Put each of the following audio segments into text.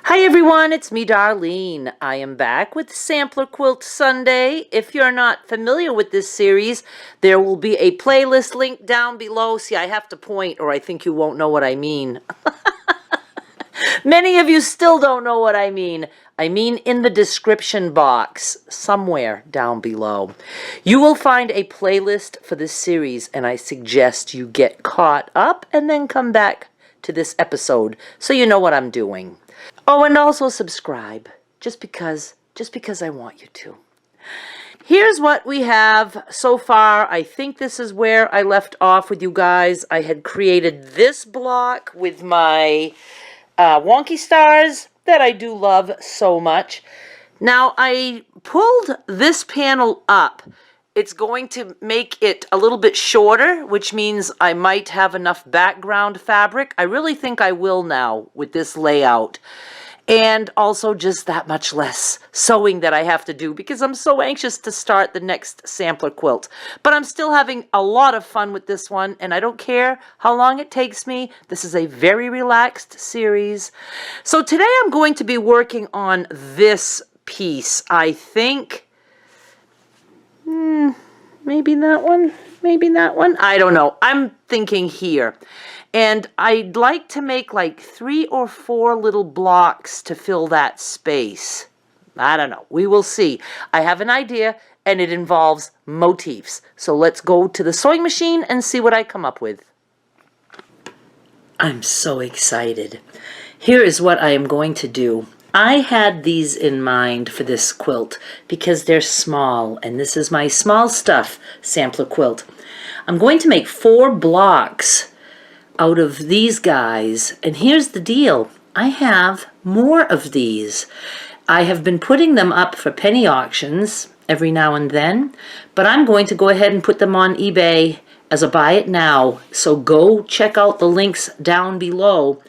Hi everyone, it's me Darlene. I am back with Sampler Quilt Sunday. If you're not familiar with this series, there will be a playlist link down below. See, I have to point or I think you won't know what I mean. Many of you still don't know what I mean. I mean in the description box, somewhere down below. You will find a playlist for this series, and I suggest you get caught up and then come back to this episode so you know what I'm doing. Oh, and also subscribe, just because I want you to. Here's what we have so far. I think this is where I left off with you guys. I had created this block with my wonky stars that I do love so much. Now, I pulled this panel up. It's going to make it a little bit shorter, which means I might have enough background fabric. I really think I will now with this layout. And also just that much less sewing that I have to do because I'm so anxious to start the next sampler quilt. But I'm still having a lot of fun with this one, and I don't care how long it takes me. This is a very relaxed series. So today I'm going to be working on this piece. I think maybe that one, maybe that one. I don't know. I'm thinking here. And I'd like to make like 3 or 4 little blocks to fill that space. I don't know. We will see. I have an idea, and it involves motifs. So let's go to the sewing machine and see what I come up with. I'm so excited. Here is what I am going to do. I had these in mind for this quilt because they're small, and this is my small stuff sampler quilt. I'm going to make 4 blocks out of these guys, and here's the deal. I have more of these. I have been putting them up for penny auctions every now and then, but I'm going to go ahead and put them on eBay as a buy it now. So go check out the links down below,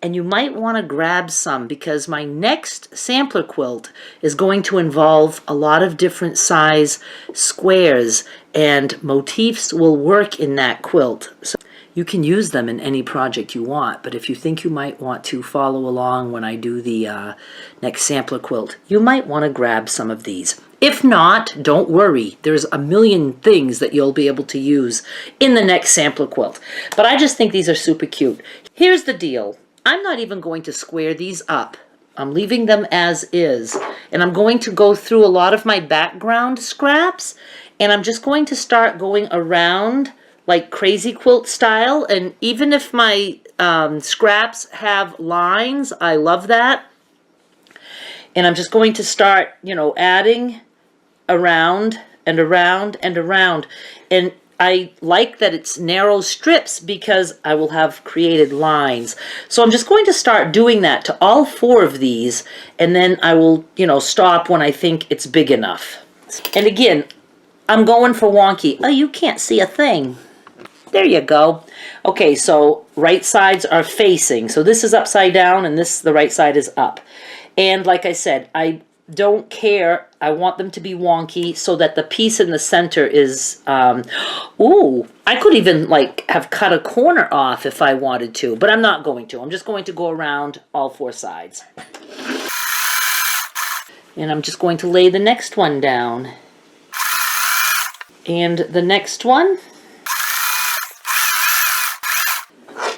and you might want to grab some because my next sampler quilt is going to involve a lot of different size squares, and motifs will work in that quilt. So you can use them in any project you want, but if you think you might want to follow along when I do the next sampler quilt, you might want to grab some of these. If not, don't worry. There's a million things that you'll be able to use in the next sampler quilt. But I just think these are super cute. Here's the deal. I'm not even going to square these up. I'm leaving them as is. And I'm going to go through a lot of my background scraps, and I'm just going to start going around like crazy quilt style. And even if my scraps have lines, I love that. And I'm just going to start, you know, adding around and around and around. And I like that it's narrow strips because I will have created lines. So I'm just going to start doing that to all 4 of these, and then I will, you know, stop when I think it's big enough. And again, I'm going for wonky. Oh, you can't see a thing. There you go. Okay, so right sides are facing. So this is upside down, and this, the right side is up. And like I said, I don't care. I want them to be wonky so that the piece in the center is, ooh, I could even like have cut a corner off if I wanted to, but I'm not going to. I'm just going to go around all 4 sides. And I'm just going to lay the next one down. And the next one.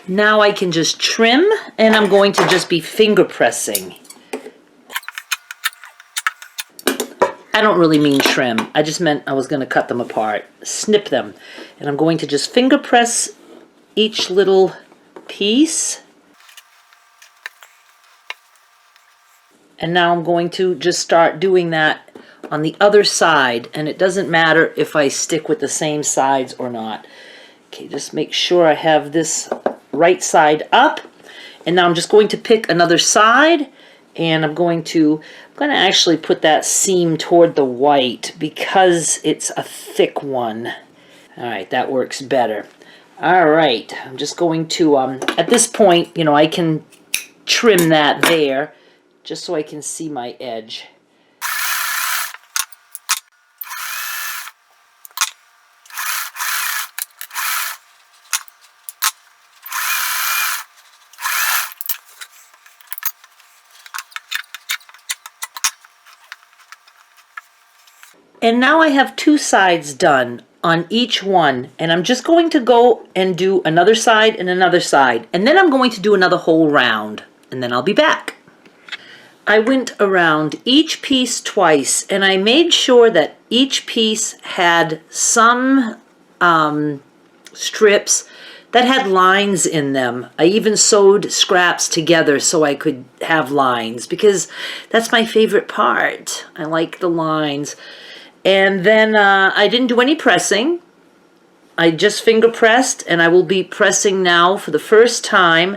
Now I can just trim, and I'm going to just be finger pressing. I don't really mean trim. I just meant I was going to cut them apart, snip them. And I'm going to just finger press each little piece. And now I'm going to just start doing that on the other side. And it doesn't matter if I stick with the same sides or not. Okay, just make sure I have this right side up, and now I'm just going to pick another side, and I'm going to actually put that seam toward the white because it's a thick one. All right, that works better. All right, I'm just going to at this point, you know, I can trim that there just so I can see my edge. And now I have 2 sides done on each one, and I'm just going to go and do another side and another side, and then I'm going to do another whole round, and then I'll be back. I went around each piece twice, and I made sure that each piece had some strips that had lines in them. I even sewed scraps together so I could have lines, because that's my favorite part. I like the lines. And then I didn't do any pressing. I just finger pressed, and I will be pressing now for the first time.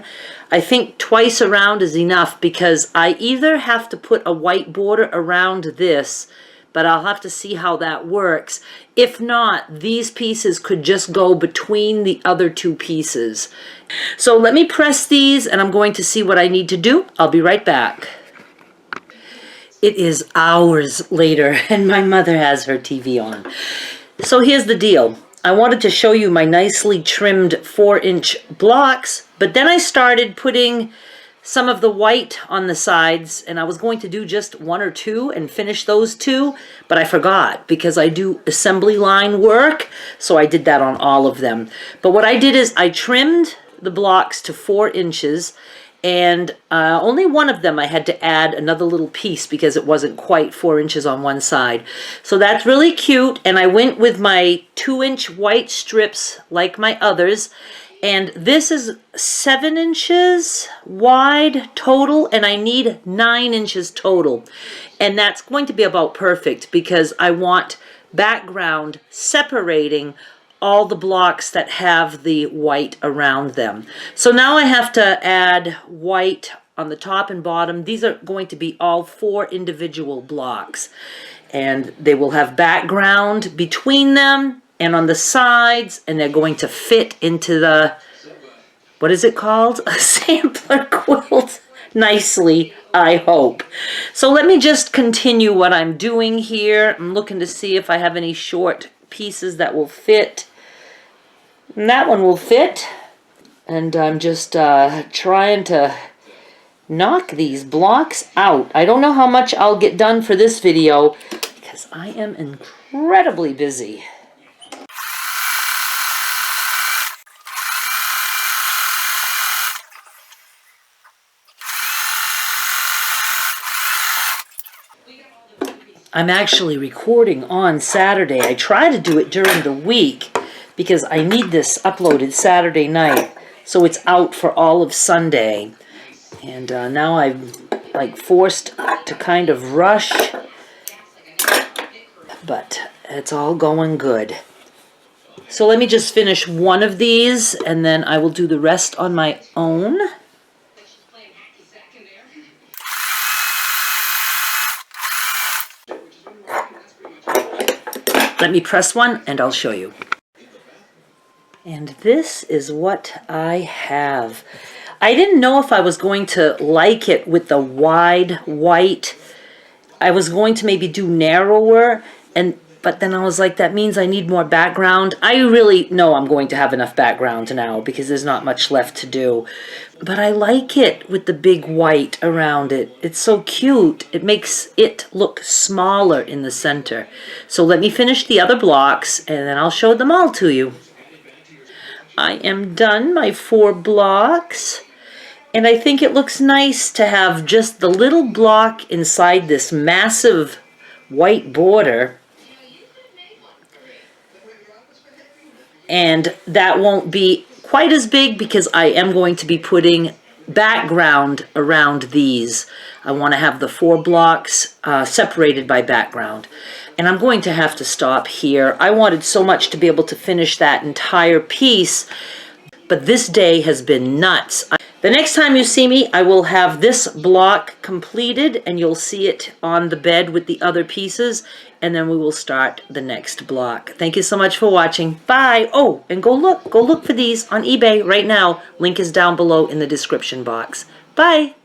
I think twice around is enough, because I either have to put a white border around this, but I'll have to see how that works. If not, these pieces could just go between the other 2 pieces. So let me press these, and I'm going to see what I need to do. I'll be right back. It is hours later, and my mother has her TV on. So here's the deal. I wanted to show you my nicely trimmed 4-inch blocks, but then I started putting some of the white on the sides, and I was going to do just 1 or 2 and finish those 2, but I forgot because I do assembly line work, so I did that on all of them. But what I did is I trimmed the blocks to 4 inches, and only one of them I had to add another little piece because it wasn't quite 4 inches on one side. So that's really cute, and I went with my 2-inch white strips like my others, and this is 7 inches wide total, and I need 9 inches total. And that's going to be about perfect because I want background separating all the blocks that have the white around them. So now I have to add white on the top and bottom. These are going to be all 4 individual blocks, and they will have background between them and on the sides, and they're going to fit into the, what is it called? A sampler quilt nicely, I hope. So let me just continue what I'm doing here. I'm looking to see if I have any short pieces that will fit. And that one will fit, and I'm just trying to knock these blocks out. I don't know how much I'll get done for this video because I am incredibly busy. I'm actually recording on Saturday. I try to do it during the week because I need this uploaded Saturday night so it's out for all of Sunday. And now I'm like forced to kind of rush, but it's all going good. So let me just finish one of these and then I will do the rest on my own. Let me press one and I'll show you. And this is what I have. I didn't know if I was going to like it with the wide white. I was going to maybe do narrower, but then I was like, that means I need more background. I really know I'm going to have enough background now because there's not much left to do. But I like it with the big white around it. It's so cute. It makes it look smaller in the center. So let me finish the other blocks and then I'll show them all to you. I am done my 4 blocks, and I think it looks nice to have just the little block inside this massive white border, and that won't be quite as big because I am going to be putting background around these. I want to have the 4 blocks separated by background. And I'm going to have to stop here. I wanted so much to be able to finish that entire piece, but this day has been nuts. The next time you see me, I will have this block completed and you'll see it on the bed with the other pieces, and then we will start the next block. Thank you so much for watching. Bye. Oh, and go look for these on eBay right now. Link is down below in the description box. Bye.